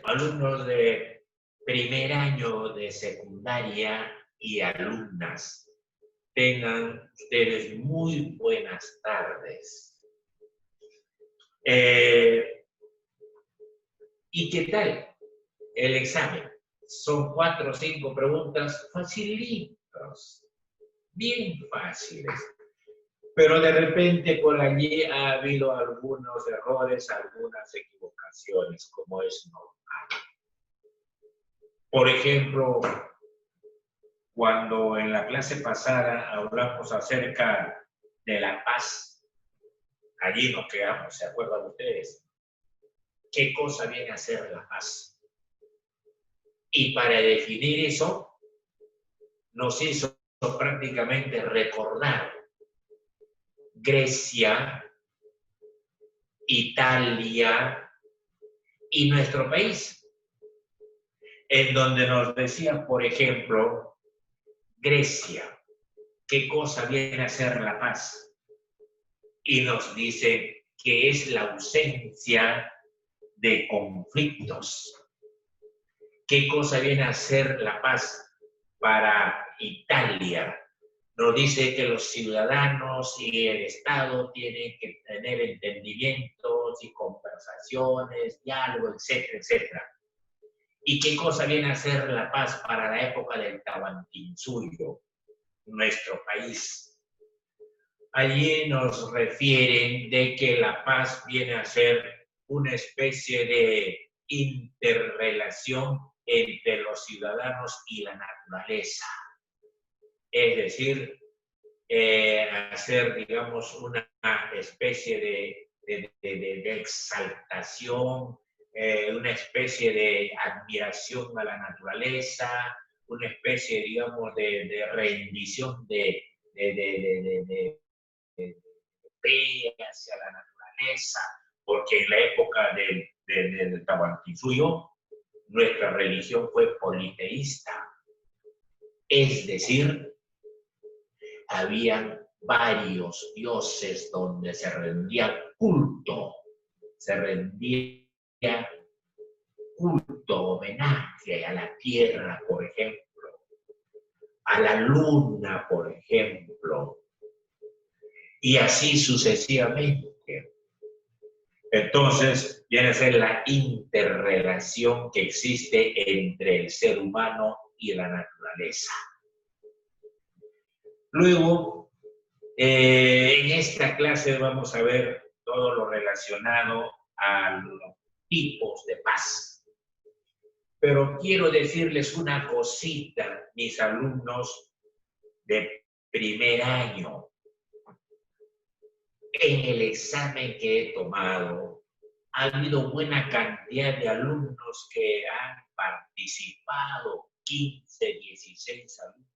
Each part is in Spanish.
alumnos de primer año de secundaria y alumnas, tengan ustedes muy buenas tardes. ¿Y qué tal el examen? Son 4 o 5 preguntas facilitas, bien fáciles. Pero de repente por allí ha habido algunos errores, algunas equivocaciones, como es normal. Por ejemplo, cuando en la clase pasada hablamos acerca de la paz, allí nos quedamos, ¿se acuerdan ustedes? ¿Qué cosa viene a ser la paz? Y para definir eso, nos hizo prácticamente recordar Grecia, Italia y nuestro país, en donde nos decía, por ejemplo, Grecia, ¿qué cosa viene a ser la paz? Y nos dice que es la ausencia de conflictos. ¿Qué cosa viene a ser la paz para Italia? Nos dice que los ciudadanos y el Estado tienen que tener entendimientos y conversaciones, diálogo, etcétera, etcétera. ¿Y qué cosa viene a ser la paz para la época del Tahuantinsuyo, nuestro país? Allí nos refieren de que la paz viene a ser una especie de interrelación entre los ciudadanos y la naturaleza. Es decir, hacer, digamos, una especie de exaltación, una especie de admiración a la naturaleza, una especie, digamos, de rendición de fe hacia la naturaleza, porque en la época del Tahuantinsuyo, nuestra religión fue politeísta, es decir, habían varios dioses donde se rendía culto, homenaje a la tierra, por ejemplo, a la luna, por ejemplo, y así sucesivamente. Entonces, viene a ser la interrelación que existe entre el ser humano y la naturaleza. Luego, en esta clase vamos a ver todo lo relacionado a los tipos de paz. Pero quiero decirles una cosita, mis alumnos de primer año. En el examen que he tomado, ha habido buena cantidad de alumnos que han participado, 15, 16 alumnos.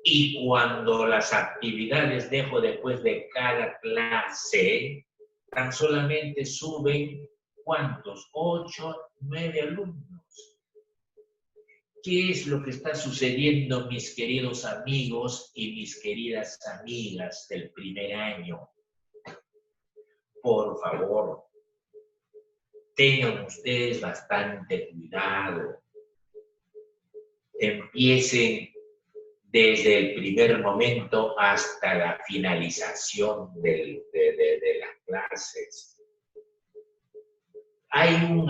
Y cuando las actividades dejo después de cada clase, tan solamente suben, ¿cuántos? 8, 9 alumnos. ¿Qué es lo que está sucediendo, mis queridos amigos y mis queridas amigas del primer año? Por favor, tengan ustedes bastante cuidado. Empiecen desde el primer momento hasta la finalización de las clases. Hay un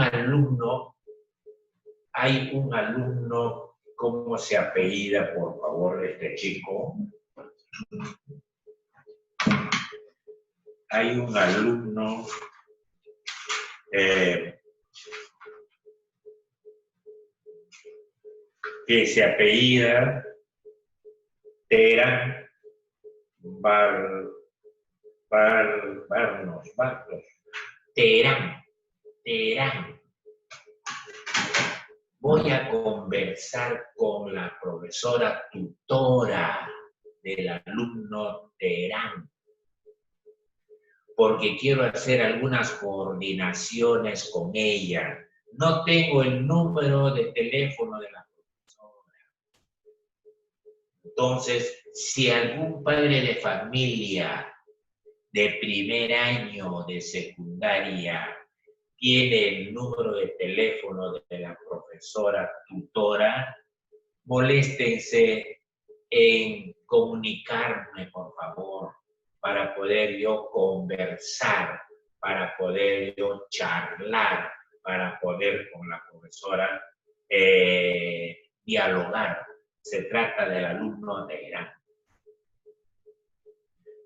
alumno, ¿cómo se apellida, por favor, este chico? Hay un alumno que se apellida Terán Barnos. Terán. Voy a conversar con la profesora tutora del alumno Terán, porque quiero hacer algunas coordinaciones con ella. No tengo el número de teléfono de la profesora. Entonces, si algún padre de familia de primer año de secundaria tiene el número de teléfono de la profesora tutora, moléstense en comunicarme, por favor, para poder yo conversar, para poder yo charlar, para poder con la profesora dialogar. Se trata del alumno de Irán.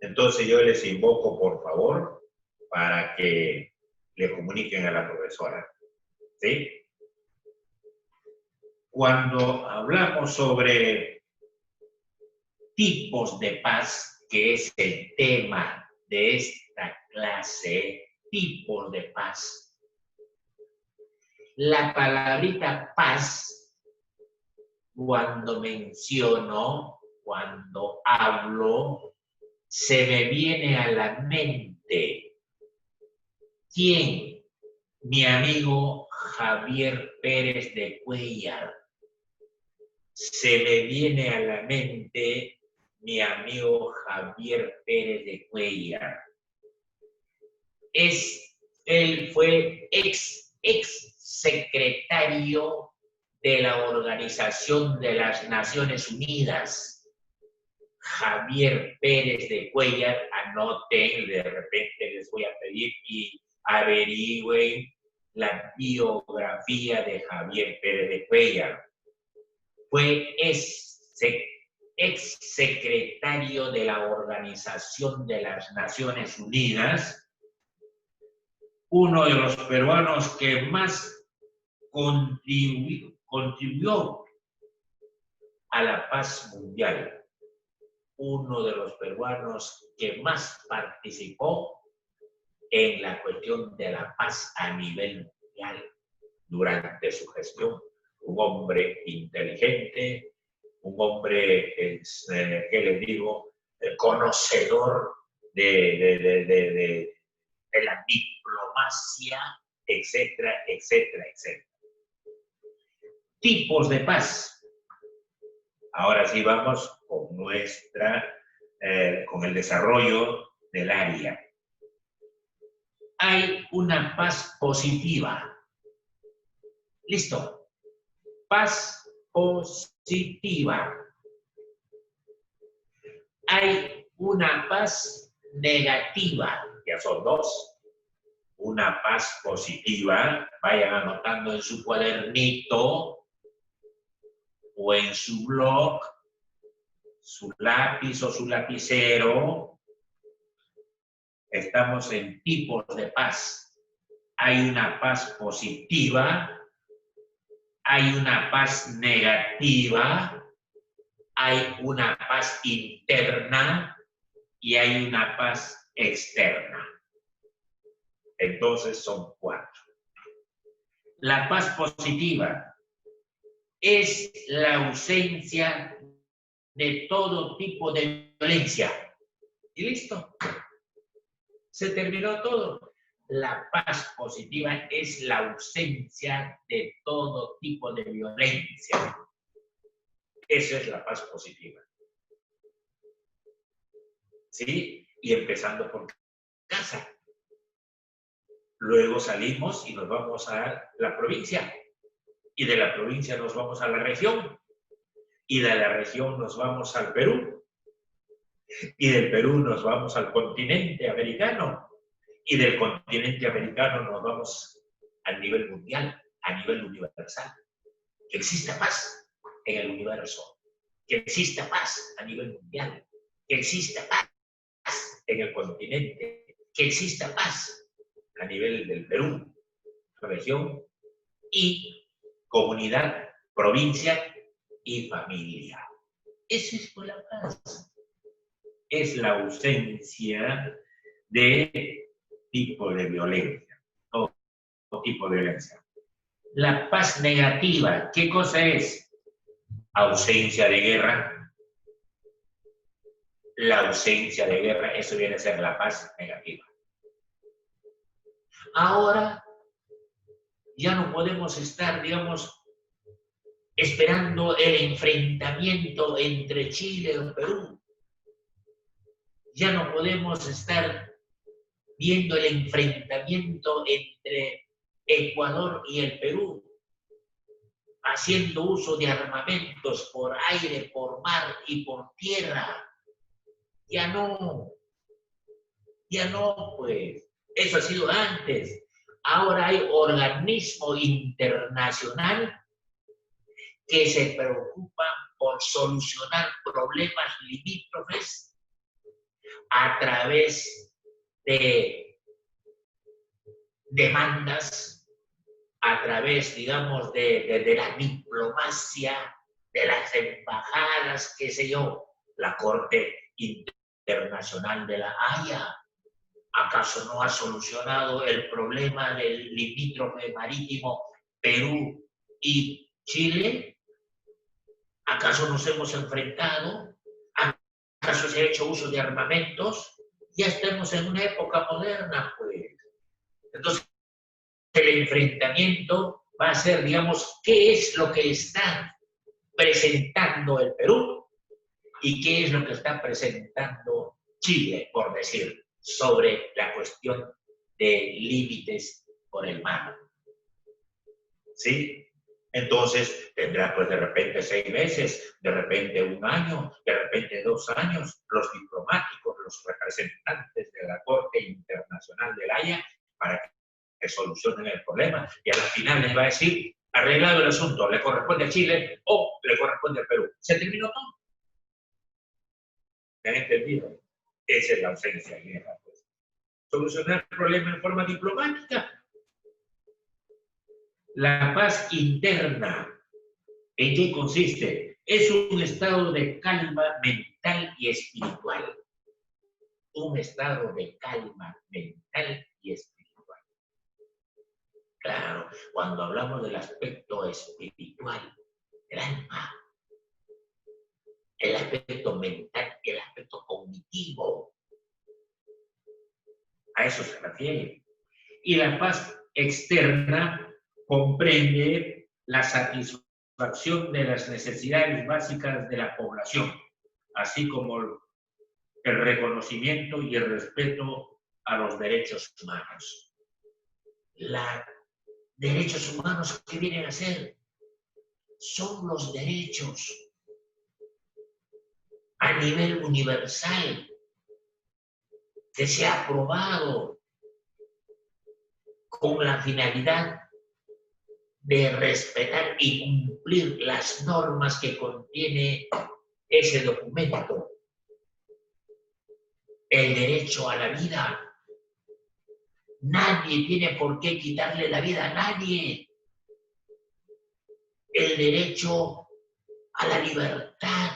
Entonces yo les invoco, por favor, para que le comuniquen a la profesora. ¿Sí? Cuando hablamos sobre tipos de paz, que es el tema de esta clase, tipos de paz, la palabrita paz, cuando menciono, cuando hablo, se me viene a la mente. ¿Quién? Mi amigo Javier Pérez de Cuéllar. Se me viene a la mente mi amigo Javier Pérez de Cuéllar. Él fue ex secretario de la Organización de las Naciones Unidas. Javier Pérez de Cuéllar, anoten, de repente les voy a pedir y averigüen la biografía de Javier Pérez de Cuéllar. Fue ex secretario de la Organización de las Naciones Unidas, uno de los peruanos que más contribuyó a la paz mundial. Uno de los peruanos que más participó en la cuestión de la paz a nivel mundial durante su gestión. Un hombre inteligente, un hombre, ¿qué les digo?, conocedor de la diplomacia, etcétera, etcétera, etcétera. Tipos de paz. Ahora sí vamos con con el desarrollo del área. Hay una paz positiva. ¿Listo? Paz positiva. Hay una paz negativa. Ya son dos. Una paz positiva. Vayan anotando en su cuadernito o en su blog, su lápiz o su lapicero. Estamos en tipos de paz. Hay una paz positiva, hay una paz negativa, hay una paz interna y hay una paz externa. Entonces son 4. La paz positiva es la ausencia de todo tipo de violencia. Y listo. Se terminó todo. La paz positiva es la ausencia de todo tipo de violencia. Eso es la paz positiva. ¿Sí? Y empezando por casa. Luego salimos y nos vamos a la provincia. Y de la provincia nos vamos a la región. Y de la región nos vamos al Perú. Y del Perú nos vamos al continente americano. Y del continente americano nos vamos a nivel mundial, a nivel universal. Que exista paz en el universo. Que exista paz a nivel mundial. Que exista paz en el continente. Que exista paz a nivel del Perú, región y comunidad, provincia y familia. Eso es por la paz. Es la ausencia de tipo de violencia. Todo tipo de violencia. La paz negativa, ¿qué cosa es? Ausencia de guerra. La ausencia de guerra, eso viene a ser la paz negativa. Ahora ya no podemos estar, digamos, esperando el enfrentamiento entre Chile y Perú. Ya no podemos estar viendo el enfrentamiento entre Ecuador y el Perú, haciendo uso de armamentos por aire, por mar y por tierra. Ya no, pues. Eso ha sido antes. Ahora hay organismo internacional que se preocupan por solucionar problemas limítrofes a través de demandas, a través, digamos, de la diplomacia, de las embajadas, qué sé yo, la Corte Internacional de la Haya. ¿Acaso no ha solucionado el problema del limítrofe marítimo Perú y Chile? ¿Acaso nos hemos enfrentado? ¿Acaso se ha hecho uso de armamentos? Ya estamos en una época moderna, pues. Entonces, el enfrentamiento va a ser, digamos, qué es lo que está presentando el Perú y qué es lo que está presentando Chile, por decir, sobre la cuestión de límites por el mar. ¿Sí? Entonces tendrá pues de repente 6 meses, de repente 1 año, de repente 2 años, los diplomáticos, los representantes de la Corte Internacional de la Haya para que solucionen el problema y al final les va a decir, arreglado el asunto, le corresponde a Chile o le corresponde al Perú. Se terminó todo. ¿Me han entendido? Esa es la ausencia de guerra. Pues. Solucionar el problema en forma diplomática. La paz interna, ¿en qué consiste? Es un estado de calma mental y espiritual. Un estado de calma mental y espiritual. Claro, cuando hablamos del aspecto espiritual, el alma, el aspecto mental y el aspecto cognitivo, a eso se refiere. Y la paz externa comprende la satisfacción de las necesidades básicas de la población, así como el reconocimiento y el respeto a los derechos humanos. Los derechos humanos, ¿qué vienen a ser? Son los derechos a nivel universal que se ha aprobado con la finalidad de respetar y cumplir las normas que contiene ese documento. El derecho a la vida. Nadie tiene por qué quitarle la vida a nadie. El derecho a la libertad.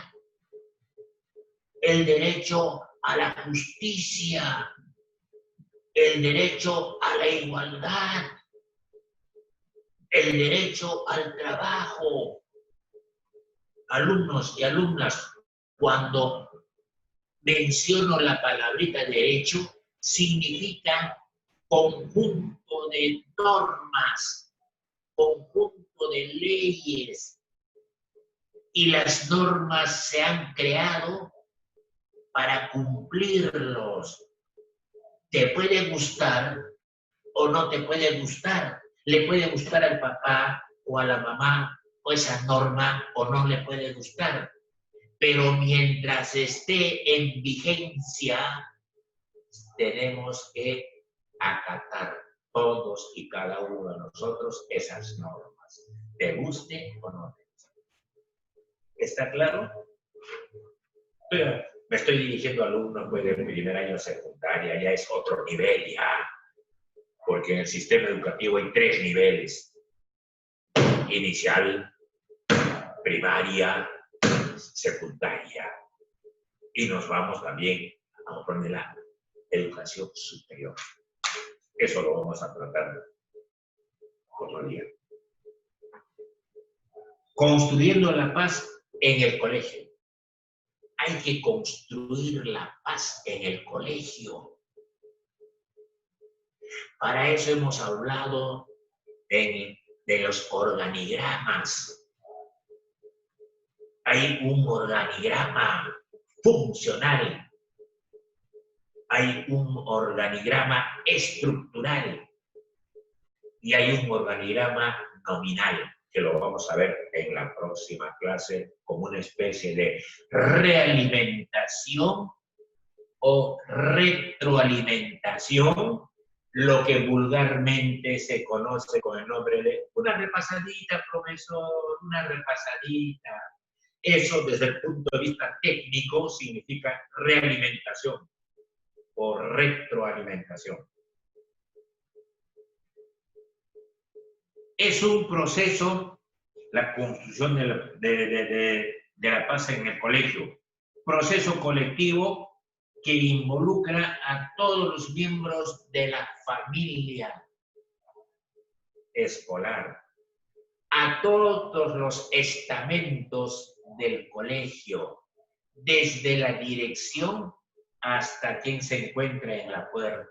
El derecho a la justicia. El derecho a la igualdad. El derecho al trabajo. Alumnos y alumnas, cuando menciono la palabrita derecho, significa conjunto de normas, conjunto de leyes. Y las normas se han creado para cumplirlos. Te puede gustar o no te puede gustar. Le puede gustar al papá o a la mamá o esa norma o no le puede gustar. Pero mientras esté en vigencia, tenemos que acatar todos y cada uno de nosotros esas normas, te guste o no te guste. ¿Está claro? Pero me estoy dirigiendo a alumnos pues, del primer año de secundaria, ya es otro nivel ya, porque en el sistema educativo hay 3 niveles, inicial, primaria, secundaria, y nos vamos también a poner la educación superior. Eso lo vamos a tratar otro día. Construyendo la paz en el colegio. Hay que construir la paz en el colegio. Para eso hemos hablado de los organigramas. Hay un organigrama funcional. Hay un organigrama estructural y hay un organigrama nominal, que lo vamos a ver en la próxima clase como una especie de realimentación o retroalimentación, lo que vulgarmente se conoce con el nombre de una repasadita, profesor, una repasadita. Eso desde el punto de vista técnico significa realimentación o retroalimentación. Es un proceso, la construcción de la paz en el colegio, proceso colectivo que involucra a todos los miembros de la familia escolar, a todos los estamentos del colegio, desde la dirección hasta quien se encuentra en la puerta,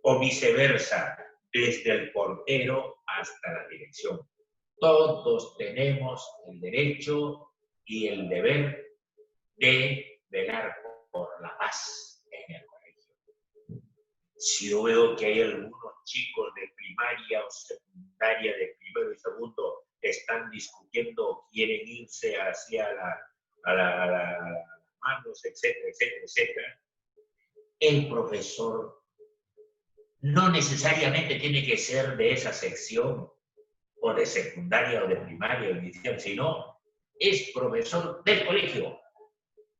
o viceversa, desde el portero hasta la dirección. Todos tenemos el derecho y el deber de velar por la paz en el colegio. Si yo veo que hay algunos chicos de primaria o secundaria, de primero y segundo, están discutiendo, quieren irse hacia las manos, etcétera, etcétera, etcétera, el profesor no necesariamente tiene que ser de esa sección, o de secundaria, o de primaria, o inicial, sino es profesor del colegio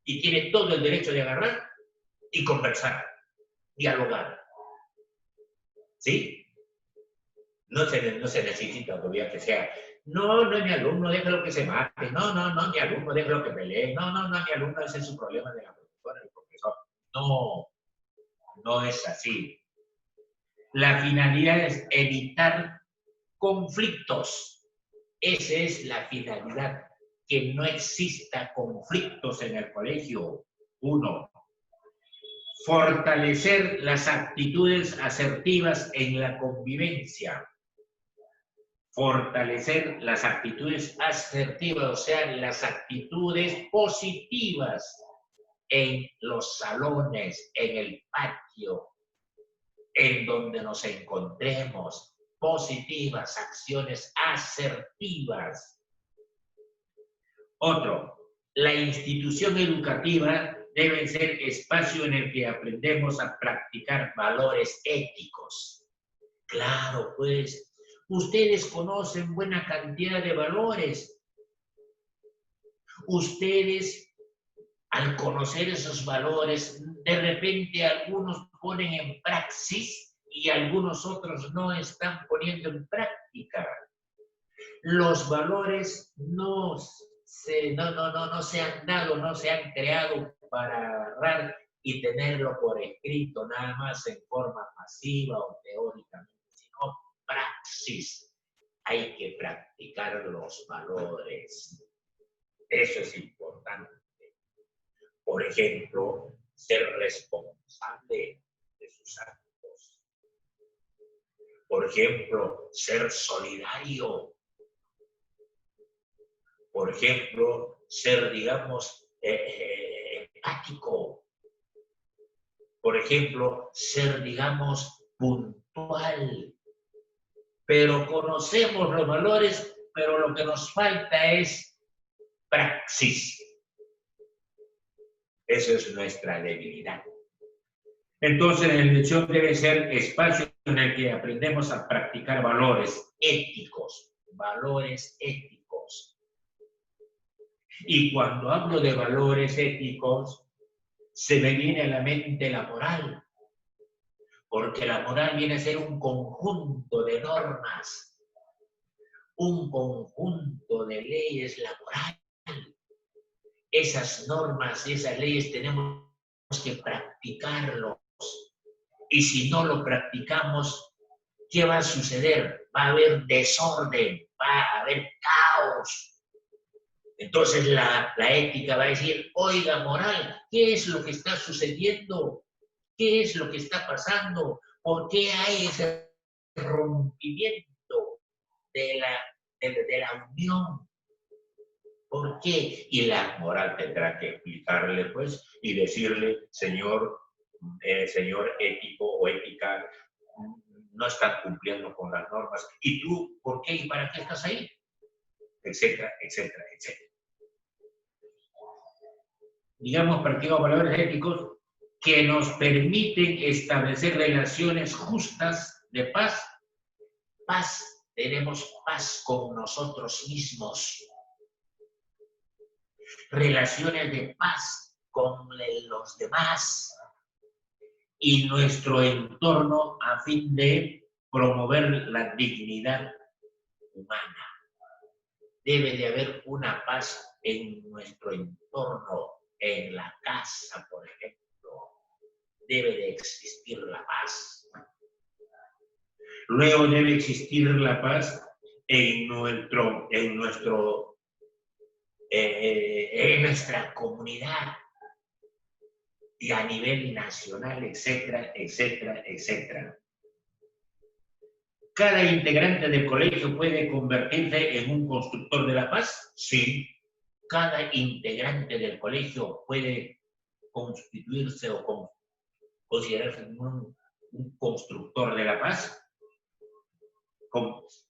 y tiene todo el derecho de agarrar y conversar, dialogar. ¿Sí? No se necesita todavía que sea, no, mi alumno, déjalo que se mate, no, mi alumno, déjalo que pelee, no, mi alumno, ese es su problema de la profesora, del profesor. No es así. La finalidad es evitar conflictos. Esa es la finalidad, que no exista conflictos en el colegio. 1. Fortalecer las actitudes asertivas en la convivencia. Fortalecer las actitudes asertivas, o sea, las actitudes positivas en los salones, en el patio, en donde nos encontremos. Positivas, acciones asertivas. Otro, la institución educativa debe ser espacio en el que aprendemos a practicar valores éticos. Claro, pues, ustedes conocen buena cantidad de valores. Ustedes, al conocer esos valores, de repente algunos ponen en praxis y algunos otros no están poniendo en práctica. Los valores no se han dado, no se han creado para agarrar y tenerlo por escrito, nada más en forma pasiva o teóricamente, sino praxis. Hay que practicar los valores. Eso es importante. Por ejemplo, ser responsable de sus actos. Por ejemplo, ser solidario. Por ejemplo, ser, digamos, empático. Por ejemplo, ser, digamos, puntual. Pero conocemos los valores, pero lo que nos falta es praxis. Esa es nuestra debilidad. Entonces, la elección debe ser espacio en el que aprendemos a practicar valores éticos. Valores éticos. Y cuando hablo de valores éticos, se me viene a la mente la moral. Porque la moral viene a ser un conjunto de normas, un conjunto de leyes, la moral. Esas normas y esas leyes tenemos que practicarlos. Y si no lo practicamos, ¿qué va a suceder? Va a haber desorden, va a haber caos. Entonces la ética va a decir, oiga, moral, ¿qué es lo que está sucediendo? ¿Qué es lo que está pasando? ¿Por qué hay ese rompimiento de la unión? ¿Por qué? Y la moral tendrá que explicarle, pues, y decirle, señor ético o ética, no están cumpliendo con las normas. ¿Y tú por qué y para qué estás ahí? Etcétera, etcétera, etcétera. Digamos, practicamos valores éticos que nos permiten establecer relaciones justas de paz. Paz, tenemos paz con nosotros mismos. Relaciones de paz con los demás y nuestro entorno a fin de promover la dignidad humana. Debe de haber una paz en nuestro entorno, en la casa, por ejemplo. Debe de existir la paz. Luego debe existir la paz en nuestra comunidad y a nivel nacional, etcétera, etcétera, etcétera. ¿Cada integrante del colegio puede convertirse en un constructor de la paz? Sí. ¿Cada integrante del colegio puede constituirse o considerarse un constructor de la paz?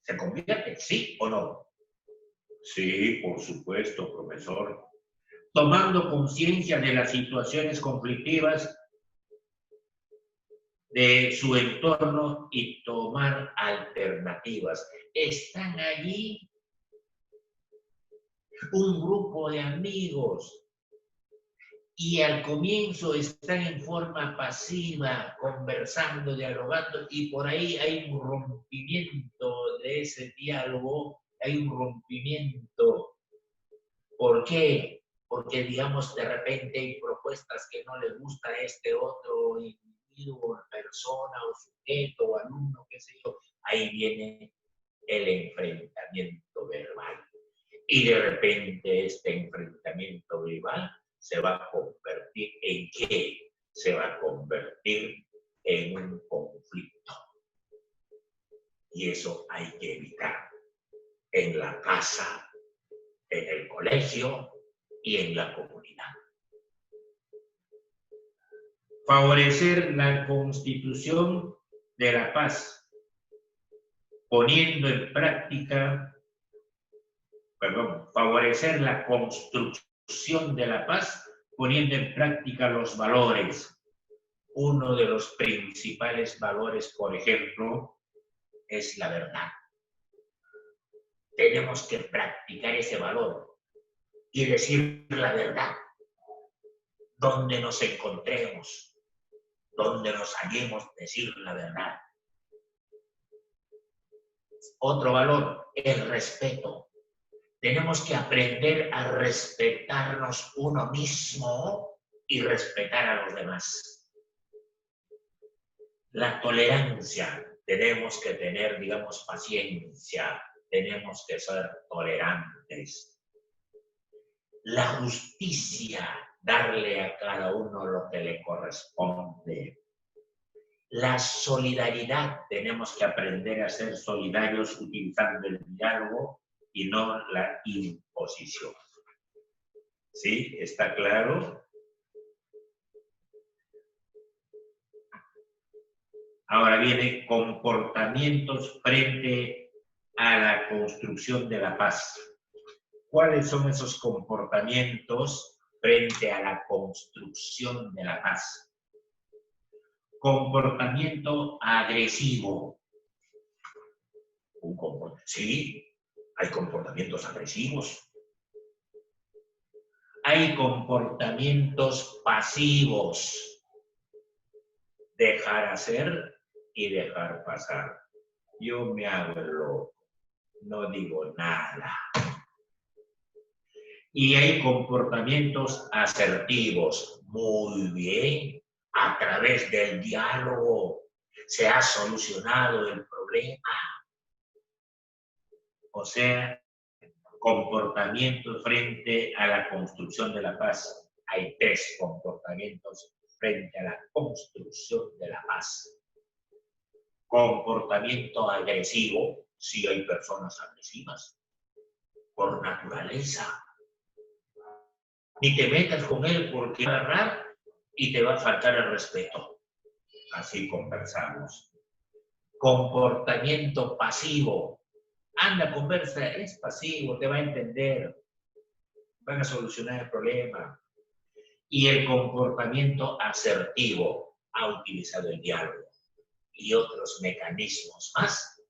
¿Se convierte? ¿Sí o no? Sí, por supuesto, profesor. Tomando conciencia de las situaciones conflictivas de su entorno y tomar alternativas. Están allí un grupo de amigos y al comienzo están en forma pasiva, conversando, dialogando, y por ahí hay un rompimiento de ese diálogo, hay un rompimiento. ¿Por qué? Porque, digamos, de repente hay propuestas que no le gusta a este otro individuo, persona o sujeto o alumno, qué sé yo. Ahí viene el enfrentamiento verbal. Y de repente este enfrentamiento verbal se va a convertir ¿en qué? Se va a convertir en un conflicto. Y eso hay que evitar en la casa, en el colegio y en la comunidad. Favorecer la constitución de la paz, favorecer la construcción de la paz, poniendo en práctica los valores. Uno de los principales valores, por ejemplo, es la verdad. Tenemos que practicar ese valor y decir la verdad. Donde nos encontremos, donde nos hallemos, decir la verdad. Otro valor, el respeto. Tenemos que aprender a respetarnos uno mismo y respetar a los demás. La tolerancia. Tenemos que tener, digamos, paciencia. Tenemos que ser tolerantes. La justicia, darle a cada uno lo que le corresponde. La solidaridad, tenemos que aprender a ser solidarios utilizando el diálogo y no la imposición. ¿Sí? ¿Está claro? Ahora viene comportamientos frente a la construcción de la paz. ¿Cuáles son esos comportamientos frente a la construcción de la paz? Comportamiento agresivo. Sí, hay comportamientos agresivos. Hay comportamientos pasivos. Dejar hacer y dejar pasar. Yo me hago el loco, no digo nada. Y hay comportamientos asertivos. Muy bien, a través del diálogo se ha solucionado el problema. O sea, comportamientos frente a la construcción de la paz. Hay 3 comportamientos frente a la construcción de la paz. Comportamiento agresivo, sí hay personas agresivas, por naturaleza. Ni te metas con él porque va a agarrar y te va a faltar el respeto. Así conversamos. comportamiento pasivo. Anda, conversa, es pasivo, te va a entender, van a solucionar el problema. Y el comportamiento asertivo ha utilizado el diálogo y otros mecanismos más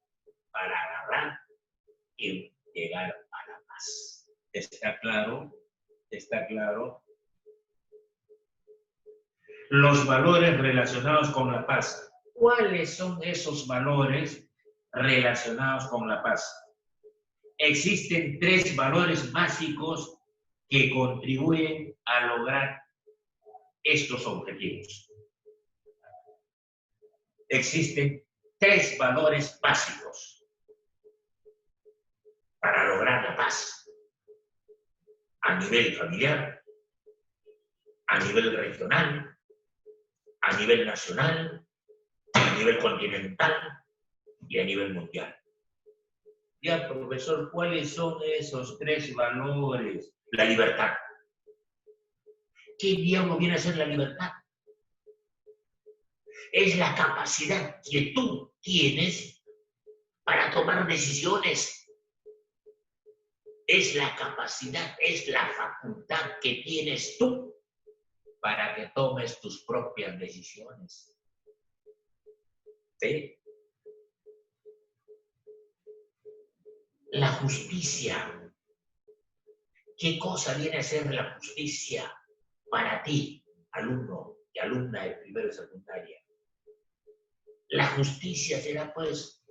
para agarrar y llegar a la paz. ¿Está claro? ¿Está claro? Los valores relacionados con la paz. ¿Cuáles son esos valores relacionados con la paz? Existen 3 valores básicos que contribuyen a lograr estos objetivos. Existen 3 valores básicos para lograr la paz a nivel familiar, a nivel regional, a nivel nacional, a nivel continental y a nivel mundial. Ya, profesor, ¿cuáles son esos 3 valores? La libertad. ¿Qué diablo viene a ser la libertad? Es la capacidad que tú tienes para tomar decisiones. Es la capacidad, es la facultad que tienes tú para que tomes tus propias decisiones. ¿Sí? La justicia. ¿Qué cosa viene a ser la justicia para ti, alumno y alumna de primero y secundaria? La justicia será, pues,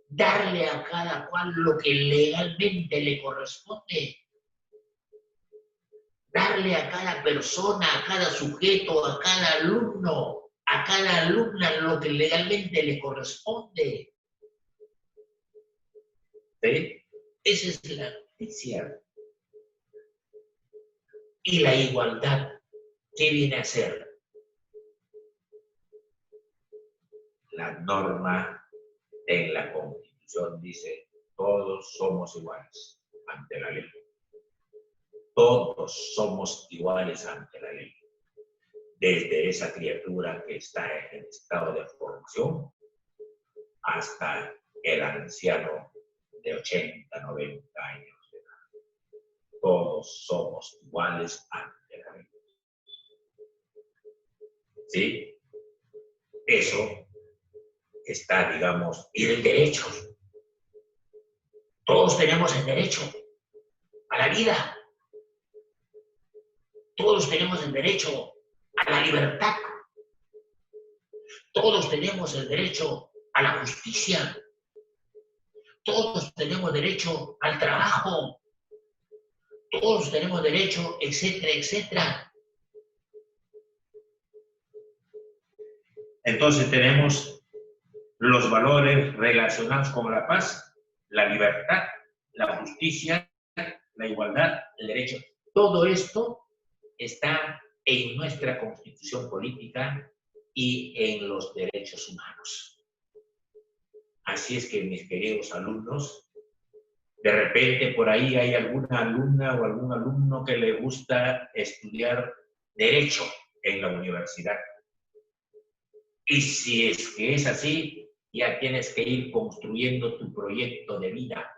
darle a cada cual lo que legalmente le corresponde. Darle a cada persona, a cada sujeto, a cada alumno, a cada alumna lo que legalmente le corresponde. ¿Sí? Esa es la justicia. Y la igualdad, ¿qué viene a ser? La norma en la Constitución dice, todos somos iguales ante la ley. Todos somos iguales ante la ley. Desde esa criatura que está en estado de formación hasta el anciano de 80, 90 años de edad. Todos somos iguales ante la ley. ¿Sí? Eso está, digamos, y el derecho. Todos tenemos el derecho a la vida. Todos tenemos el derecho a la libertad. Todos tenemos el derecho a la justicia. Todos tenemos derecho al trabajo. Todos tenemos derecho, etcétera, etcétera. Entonces tenemos los valores relacionados con la paz, la libertad, la justicia, la igualdad, el derecho. Todo esto está en nuestra Constitución política y en los derechos humanos. Así es que, mis queridos alumnos, de repente por ahí hay alguna alumna o algún alumno que le gusta estudiar Derecho en la universidad. Y si es que es así, ya tienes que ir construyendo tu proyecto de vida.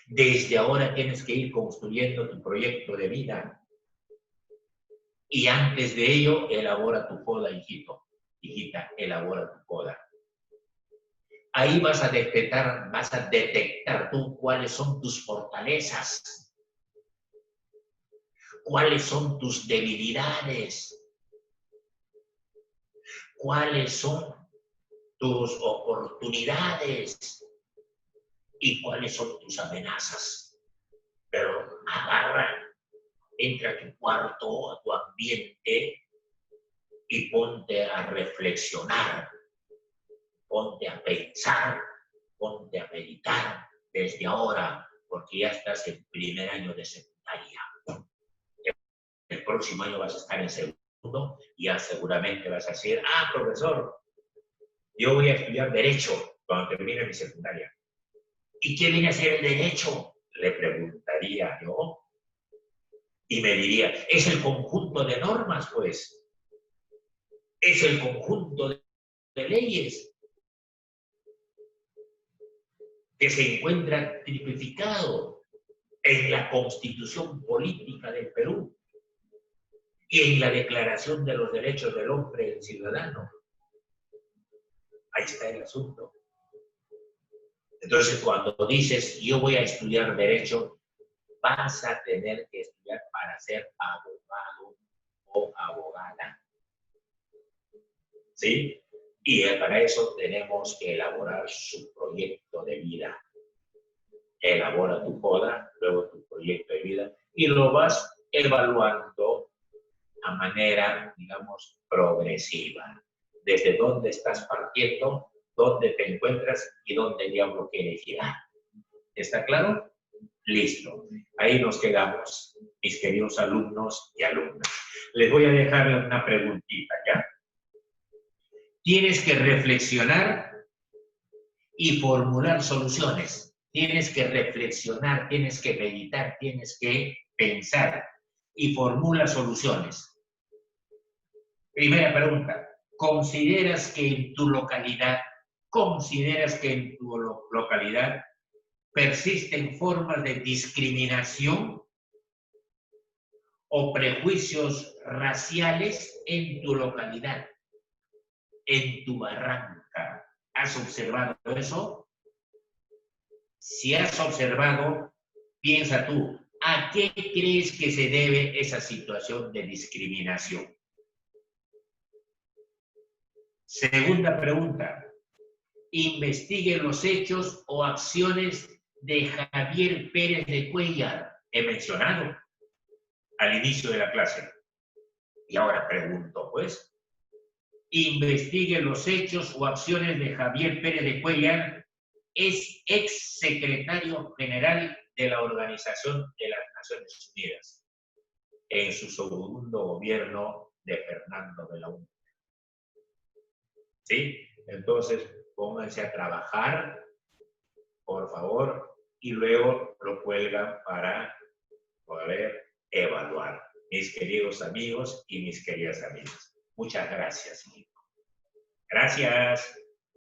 Desde ahora tienes que ir construyendo tu proyecto de vida. Y antes de ello, elabora tu poda, hijito. Hijita, elabora tu poda. Ahí vas a detectar tú cuáles son tus fortalezas, cuáles son tus debilidades, cuáles son tus oportunidades y cuáles son tus amenazas. Pero agarra, entra a tu cuarto, a tu ambiente y ponte a reflexionar, ponte a pensar, ponte a meditar desde ahora, porque ya estás en primer año de secundaria. El próximo año vas a estar en segundo y ya seguramente vas a decir, profesor, yo voy a estudiar Derecho cuando termine mi secundaria. ¿Y qué viene a ser el Derecho? Le preguntaría yo. Y me diría, es el conjunto de normas, pues. Es el conjunto de leyes que se encuentra tipificado en la Constitución Política del Perú y en la Declaración de los Derechos del Hombre y del Ciudadano. Ahí está el asunto. Entonces, cuando dices, yo voy a estudiar Derecho, vas a tener que estudiar para ser abogado o abogada. ¿Sí? Y para eso tenemos que elaborar su proyecto de vida. Elabora tu poda, luego tu proyecto de vida, y lo vas evaluando a manera, digamos, progresiva. Desde dónde estás partiendo, dónde te encuentras y dónde diablo quieres llegar. ¿Está claro? Listo. Ahí nos quedamos, mis queridos alumnos y alumnas. Les voy a dejar una preguntita, ¿ya? Tienes que reflexionar y formular soluciones. Tienes que reflexionar, tienes que meditar, tienes que pensar y formula soluciones. Primera pregunta, ¿consideras que en tu localidad persisten formas de discriminación o prejuicios raciales en tu localidad, en tu barranca? ¿Has observado eso? Si has observado, piensa tú, ¿a qué crees que se debe esa situación de discriminación? Segunda pregunta, investigue los hechos o acciones de Javier Pérez de Cuéllar. He mencionado al inicio de la clase. Y ahora pregunto, pues, investigue los hechos o acciones de Javier Pérez de Cuéllar, es ex secretario general de la Organización de las Naciones Unidas en su segundo gobierno de Fernando de la Unión. ¿Sí? Entonces, pónganse a trabajar, por favor, y luego lo cuelgan para poder evaluar. Mis queridos amigos y mis queridas amigas. Muchas gracias. Gracias.